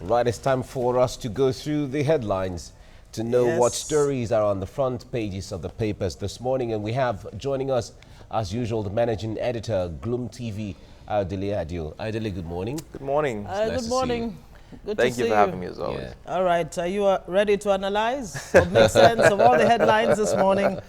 Right, it's time for us to go through the headlines to know what stories are on the front pages of the papers this morning. And we have joining us, as usual, the managing editor, Gloom TV, Adele Adio. Adele, good morning. Good morning. Nice good morning. Good Thank to you see for having me as always. Yeah. All right, are you ready to analyze or make sense of all the headlines this morning?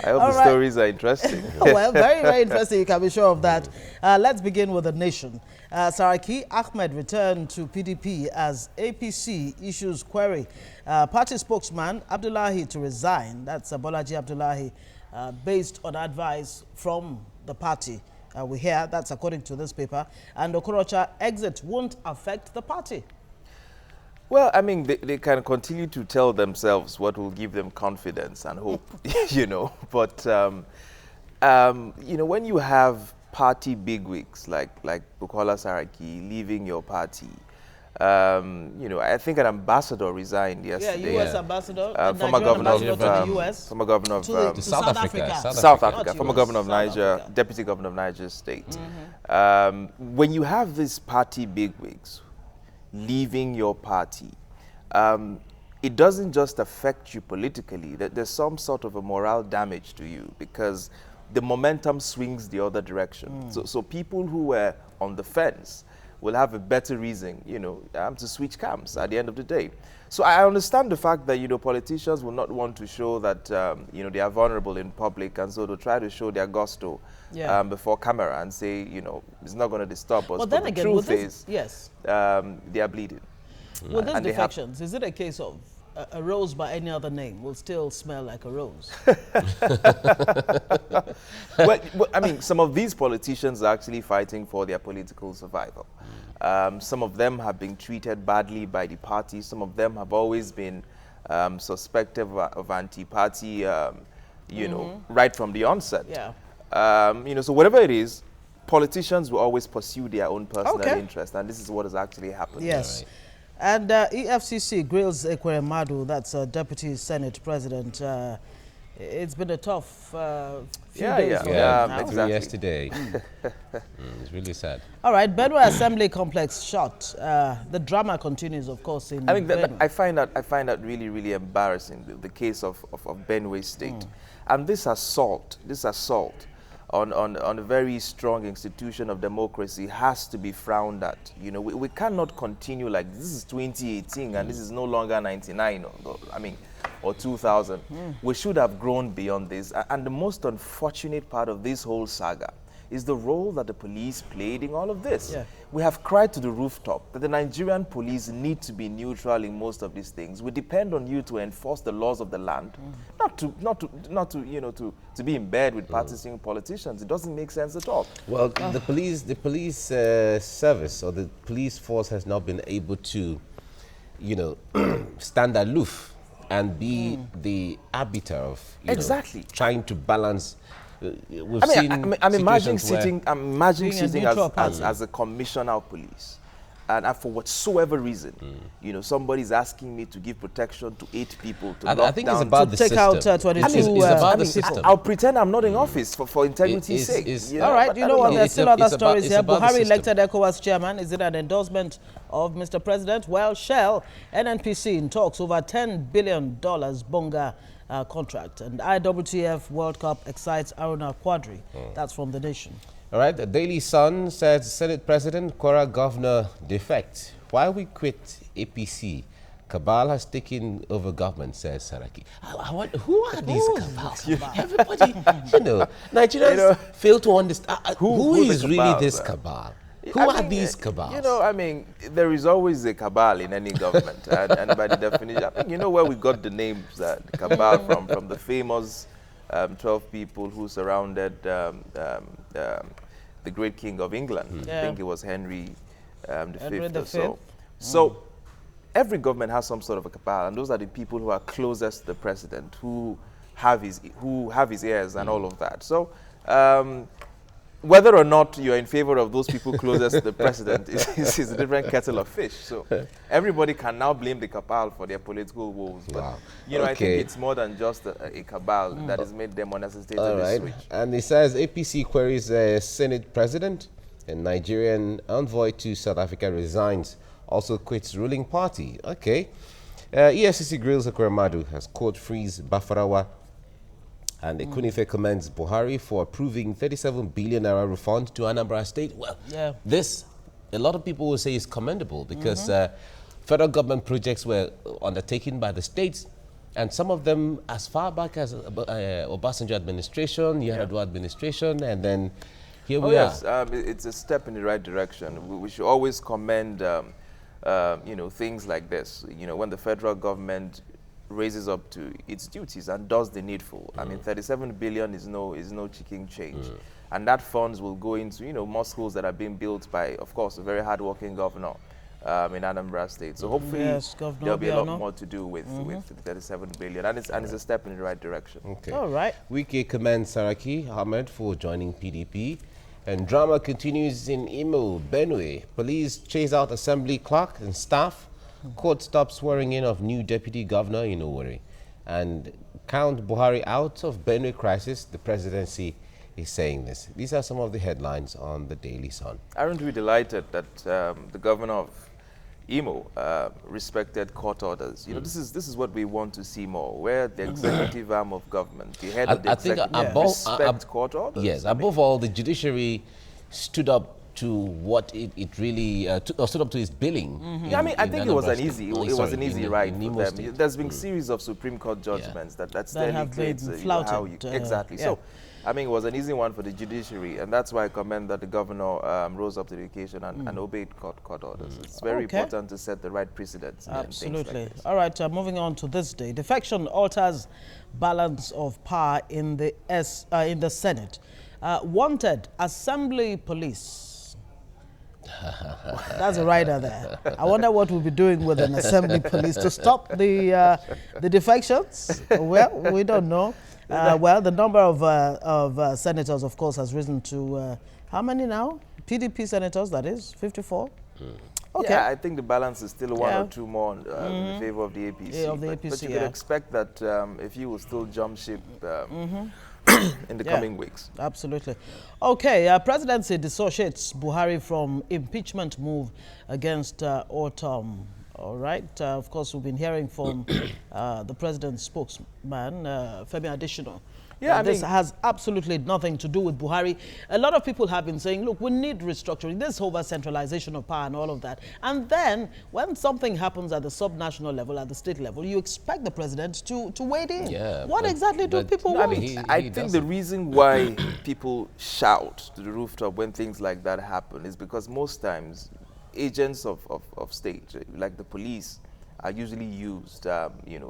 I hope the stories are interesting. Well, very, very interesting. You can be sure of that. Let's begin with the nation. Saraki Ahmed returned to PDP as APC issues query. Party spokesman Abdullahi to resign. That's Bolaji Abdullahi, based on advice from the party. We hear that's according to this paper. And Okorocha exit won't affect the party. Well, I mean, they can continue to tell themselves what will give them confidence and hope, you know. But, you know, when you have party bigwigs like Bukola Saraki leaving your party, you know, I think an ambassador resigned yesterday. Yeah, U.S. ambassador, former governor ambassador to the U.S. Former governor of to South Africa. South Africa, former governor of Niger, deputy governor of Niger State. When you have these party bigwigs leaving your party, it doesn't just affect you politically. There's some sort of a moral damage to you because the momentum swings the other direction. So people who were on the fence will have a better reason, you know, to switch camps at the end of the day. So I understand the fact that, you know, politicians will not want to show that, you know, they are vulnerable in public, and so they'll try to show their gusto before camera and say, you know, it's not going to disturb us. But then the again, truth is, they are bleeding. With these defections, is it a case of a rose by any other name will still smell like a rose? well, I mean, some of these politicians are actually fighting for their political survival. Some of them have been treated badly by the party. Some of them have always been suspected of anti-party, you know, right from the onset. You know, so whatever it is, politicians will always pursue their own personal interest, and this is what has actually happened. Yes. Right. And EFCC grills Ekweremadu, that's Deputy Senate President. It's been a tough few days. Exactly. Yesterday. It's really sad. All right, Benue Assembly Complex shot. The drama continues, of course, in Benue. I find that really, really embarrassing, the case of Benue State. And this assault on a very strong institution of democracy has to be frowned at. You know, we cannot continue like this is 2018 and this is no longer 99 or 2000. We should have grown beyond this. And the most unfortunate part of this whole saga is the role that the police played in all of this. We have cried to the rooftop that the Nigerian police need to be neutral in most of these things. We depend on you to enforce the laws of the land, not to you know, to be in bed with partisan politicians. It doesn't make sense at all. Well, the police service or the police force has not been able to, you know, stand aloof and be the arbiter of trying to balance. I'm imagining sitting as a commissioner of police, and for whatsoever reason, you know, somebody's asking me to give protection to 8 people to lock I think down, it's about to the take system. out 22. It's about the system. I'll pretend I'm not in office for integrity's sake. All right, you know what? There's still other stories here. Buhari elected ECOWAS chairman. Is it an endorsement of Mr. President? Well, Shell, NNPC in talks over $10 billion bonga contract, and IWTF World Cup excites Aruna Quadri. That's from The Nation. All right, the Daily Sun says Senate President Kwara Governor defect. Why we quit APC? Cabal has taken over government, says Saraki. Who are these cabals? Everybody, you know, Nigerians fail to understand who is really this cabal. Who are these cabals? You know, I mean, there is always a cabal in any government, and by the definition, I mean, you know where we got the names cabal from the famous 12 people who surrounded the great king of England. I think it was Henry V or so. So every government has some sort of a cabal, and those are the people who are closest to the president, who have his ears and all of that. So whether or not you're in favor of those people closest to the president is a different kettle of fish. So everybody can now blame the cabal for their political woes. But, you know, I think it's more than just a cabal that has made them unnecessarily switch. And it says APC queries Senate president and Nigerian envoy to South Africa resigns also quits ruling party. Okay. EFCC grills Akuramadu as court frees Bafarawa. And Ekunife commends Buhari for approving 37 billion naira refund to Anambra State. Well, this, a lot of people will say is commendable because federal government projects were undertaken by the states, and some of them as far back as Obasanjo administration, Yar'Adua administration, and then here we are. It's a step in the right direction. We should always commend, things like this. When the federal government raises up to its duties and does the needful. I mean, 37 billion is no chicken change. And that funds will go into, more schools that are being built by, of course, a very hardworking governor in Anambra State. So hopefully there'll be a lot more to do with the 37 billion. And it's a step in the right direction. Okay. All right. Wike commends Saraki Ahmed for joining PDP. And drama continues in Imo, Benue. Police chase out assembly clerk and staff. Court stops swearing in of new deputy governor in Owerri. And count Buhari out of Benue crisis. The presidency is saying this. These are some of the headlines on the Daily Sun. Aren't we delighted that the governor of Imo respected court orders? This is what we want to see more, where the executive arm of government, the head of the executive, respect court orders. Yes, above all, the judiciary stood up to what it really stood up to its billing. I think it was an easy ride for them. There's been series of Supreme Court judgments that have been flouted. Exactly. So, it was an easy one for the judiciary, and that's why I commend that the governor rose up to the occasion and obeyed court orders. It's very important to set the right precedents. Absolutely. Like this. All right, moving on to this day. Defection alters balance of power in the Senate. Wanted Assembly Police. That's a rider there. I wonder what we'll be doing with an assembly police to stop the defections. Well, we don't know. Well, the number of senators, of course, has risen to how many now? PDP senators, that is 54. Okay. Yeah, I think the balance is still one or two more in favor of the APC. Yeah, of the APC, but you could expect that if you will still jump ship in the coming weeks. Absolutely. Okay, presidency dissociates Buhari from impeachment move against Ortom. All right. Of course, we've been hearing from the president's spokesman, Femi Adesina. Yeah, this has absolutely nothing to do with Buhari. A lot of people have been saying, look, we need restructuring, this over-centralization of power and all of that. And then when something happens at the sub-national level, at the state level, you expect the president to wade in. Yeah, what exactly do people want? I think the reason why people shout to the rooftop when things like that happen is because most times agents of state, like the police, are usually used,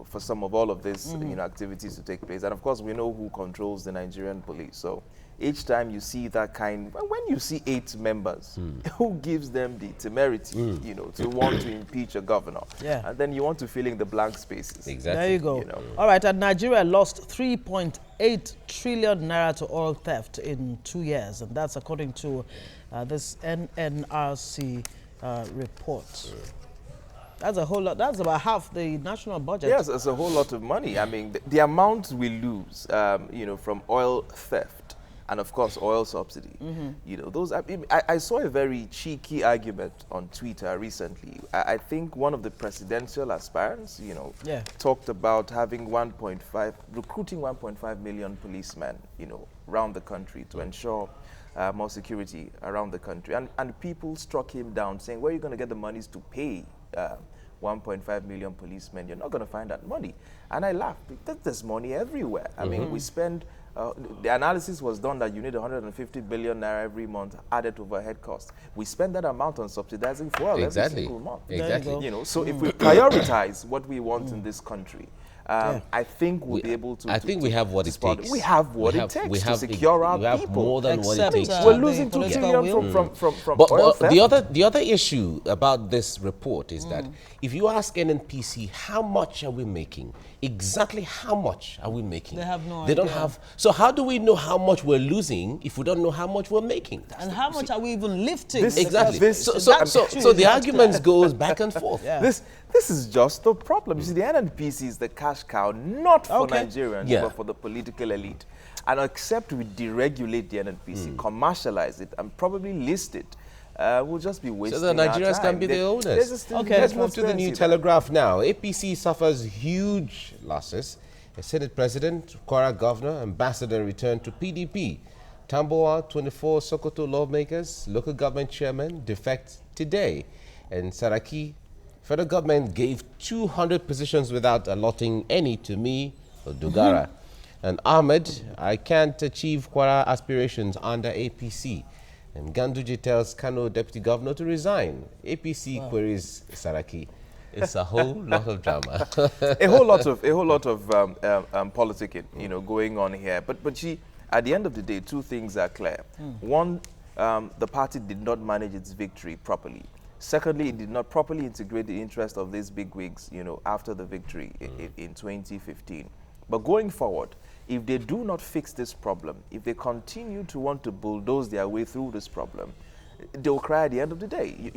for some of all of this, activities to take place. And of course, we know who controls the Nigerian police. So each time you see that when you see 8 members, who gives them the temerity, to want to impeach a governor? Yeah. And then you want to fill in the blank spaces. Exactly. There you go. All right, and Nigeria lost 3.8 trillion naira to oil theft in 2 years. And that's according to this NNRC report. That's a whole lot. That's about half the national budget. Yes, it's a whole lot of money. I mean, the amount we lose, from oil theft and, of course, oil subsidy. Those. I saw a very cheeky argument on Twitter recently. I think one of the presidential aspirants, talked about having recruiting 1.5 million policemen, around the country to ensure more security around the country. And people struck him down saying, where are you going to get the monies to pay 1.5 million policemen? You're not going to find that money. And I laughed. There's money everywhere. I mean, we spend, the analysis was done that you need 150 billion naira every month added to overhead costs. We spend that amount on subsidizing fuel every single month. Exactly. So if we prioritize what we want in this country, I think we'll be able to. I think we have what it takes. We have what it takes to secure our people. We have more than what it takes. We're losing 2 trillion from oil theft. The other issue about this report is that if you ask NNPC how much are we making, exactly how much are we making? They have no idea. They don't have. So how do we know how much we're losing if we don't know how much we're making? And how much are we even lifting? Exactly. So the arguments goes back and forth. This is just the problem. You see, the NNPC is the cash cow, not for Nigerians, but for the political elite. And except we deregulate the NNPC, commercialize it, and probably list it we'll just be wasting So the our Nigerians time. can be the owners. Okay. Let's move to the New Telegraph now. APC suffers huge losses. A Senate President, Kwara Governor, Ambassador returned to PDP. Tamboa, 24 Sokoto lawmakers, local government chairman defect today. And Saraki, federal government gave 200 positions without allotting any to me or Dugara. And Ahmed, I can't achieve Kwara aspirations under APC. And Ganduje tells Kano deputy governor to resign. APC queries Saraki. It's a whole lot of drama. a whole lot of politicking, going on here. But she, at the end of the day, two things are clear. One, the party did not manage its victory properly. Secondly, it did not properly integrate the interest of these bigwigs, after the victory in 2015. But going forward, if they do not fix this problem, if they continue to want to bulldoze their way through this problem, they will cry at the end of the day.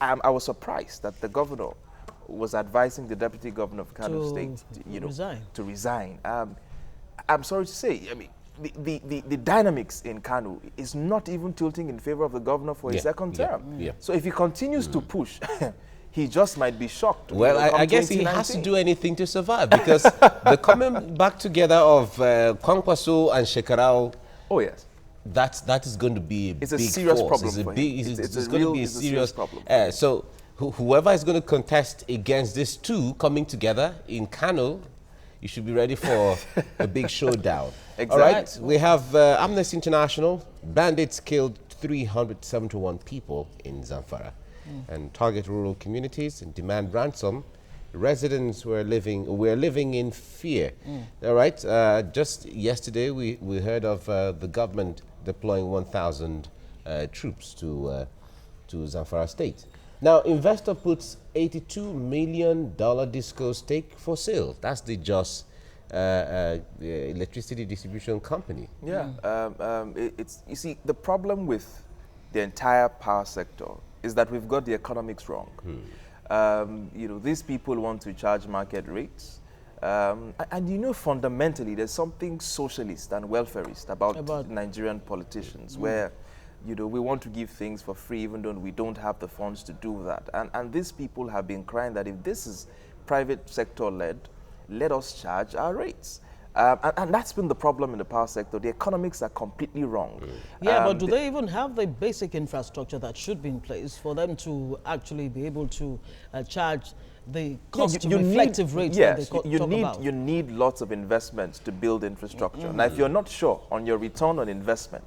I was surprised that the governor was advising the deputy governor of Kano State, to resign. I'm sorry to say, I mean, the dynamics in Kano is not even tilting in favor of the governor for a second term. So if he continues to push, he just might be shocked. Well, I guess he has to do anything to survive, because the coming back together of Kwankwaso and Shekarau, oh yes, that is going to be it's big a serious force. problem for him. It's going to be a serious problem. So whoever is going to contest against these two coming together in Kano, you should be ready for a big showdown. Exactly. All right, we have Amnesty International. Bandits killed 371 people in Zamfara and target rural communities and demand ransom. Residents were living in fear. All right, just yesterday we heard of the government deploying 1,000 troops to Zamfara State. Now, investor puts $82 million disco stake for sale. That's the Jos electricity distribution company. Yeah, you see, the problem with the entire power sector is that we've got the economics wrong. These people want to charge market rates. And fundamentally, there's something socialist and welfarist about Nigerian politicians, where we want to give things for free even though we don't have the funds to do that. And these people have been crying that if this is private sector led, let us charge our rates. And that's been the problem in the power sector. The economics are completely wrong. Yeah, but do they even have the basic infrastructure that should be in place for them to actually be able to charge the cost-reflective rates that they talk about? You need lots of investments to build infrastructure. Now, if you're not sure on your return on investment,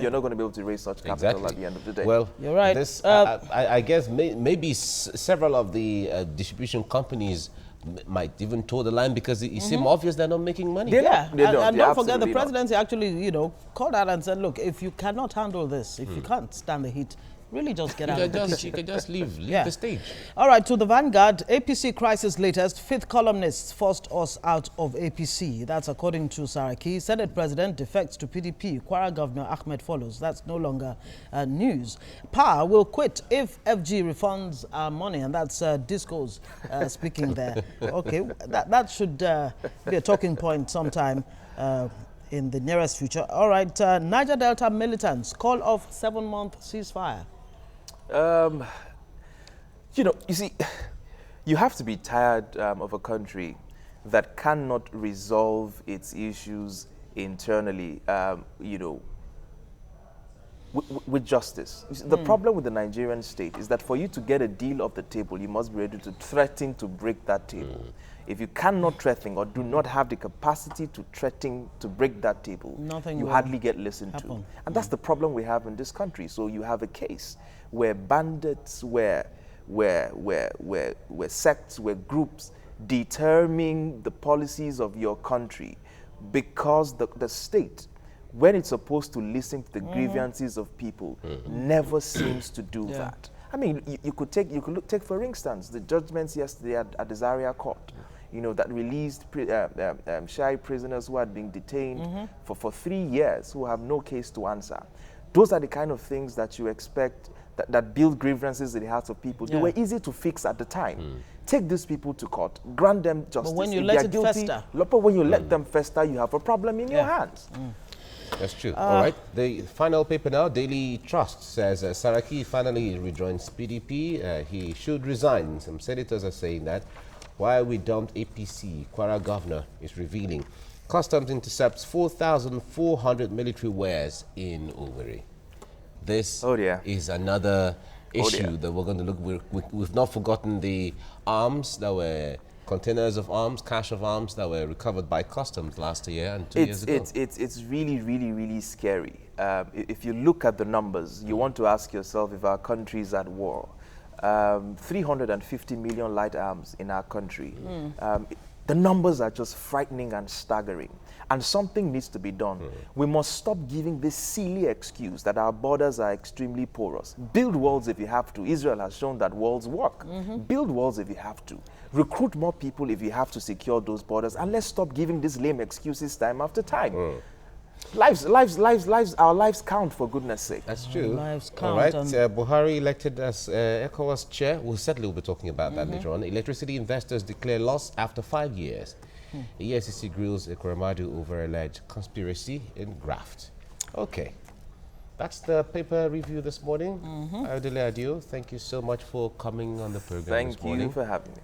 you're not going to be able to raise such capital at the end of the day. Well, you're right. This, I guess maybe several of the distribution companies might even toe the line because it seems obvious they're not making money. And don't forget, the presidency actually, called out and said, look, if you cannot handle this, if you can't stand the heat, really just get out of the kitchen. You can just leave the stage. All right, to the Vanguard, APC crisis latest. Fifth columnists forced us out of APC. That's according to Saraki. Senate President defects to PDP. Kwara Governor Ahmed follows. That's no longer news. Power will quit if FG refunds our money. And that's Disco's speaking there. Okay, that should be a talking point sometime in the nearest future. All right, Niger Delta militants call off 7-month ceasefire. You see, you have to be tired of a country that cannot resolve its issues internally, with justice. You see, the problem with the Nigerian state is that for you to get a deal off the table, you must be ready to threaten to break that table. If you cannot threaten or do not have the capacity to threaten to break that table, you hardly get listened to. And that's the problem we have in this country. So you have a case where bandits, where sects, where groups determine the policies of your country because the state, when it's supposed to listen to the grievances of people, never seems to do that. I mean, you could take for instance the judgments yesterday at the Zaria court, that released Shai prisoners who had been detained for 3 years, who have no case to answer. Those are the kind of things that you expect that build grievances in the hearts of people. They were easy to fix at the time. Take these people to court, grant them justice. But when you let it fester. But when you let them fester, you have a problem in your hands. That's true. All right. The final paper now, Daily Trust, says Saraki finally rejoins PDP. He should resign. Some senators are saying that. Why we dumped APC, Kwara governor is revealing. Customs intercepts 4,400 military wares in Owerri. This is another issue that we're going to look. We've not forgotten the arms that were containers of arms, cache of arms that were recovered by customs last year and 2 years ago. It's really, really, really scary. If you look at the numbers, you want to ask yourself if our country is at war. 350 million light arms in our country. The numbers are just frightening and staggering. And something needs to be done. We must stop giving this silly excuse that our borders are extremely porous. Build walls if you have to. Israel has shown that walls work. Build walls if you have to. Recruit more people if you have to secure those borders. And let's stop giving these lame excuses time after time. Our lives count, for goodness sake. That's true. Lives count. All right. Buhari elected as ECOWAS chair. We'll certainly be talking about that later on. Electricity investors declare loss after 5 years. The EFCC grills Ekoramadu over alleged conspiracy in graft. Okay. That's the paper review this morning. Ayodele Adio, thank you so much for coming on the program this morning. Thank you for having me.